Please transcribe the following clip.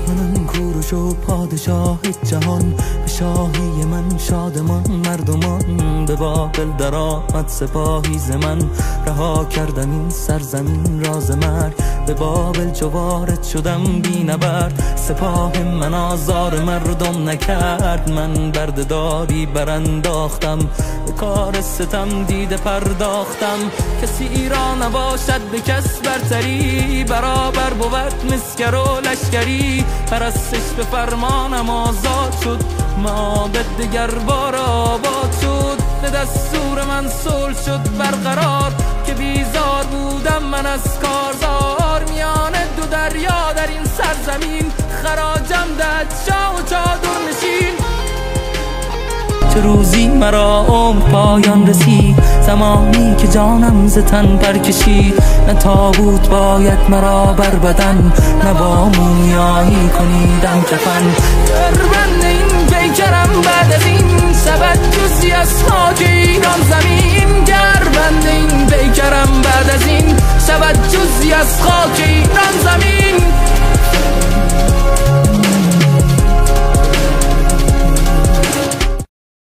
منم کوروش و پادشاه جهان، به شاهی من شادمان مردمان. به بابل در آمد سپاهی ز من، رها کردم این سرزمین راز مرگ. به بابل چو وارد شدم بی نبرد، سپاه من آزار مردم نکرد. من بردهداری برانداختم، به کار ستم دیده پرداختم. کسی را نباشد به کس برتری، برابر بود مسکر و لشکری. پرستش به فرمانم آزاد شد، معابد دگر بار آباد شد. به دستور من صلح شد برقرار، که بیزار بودم من از کارزار. میان دو دریا در این سرزمین، خراجم دهد شاه و چادر نشین. چه روزی مرا عمر پایان رسید، زمانی که جانم ز تن برکشید. نه تابوت باید مرا بر بدن، نه با مومیایی کنیدم کفن. در بند این پیکرم بعد از این، سبد جزی از خاک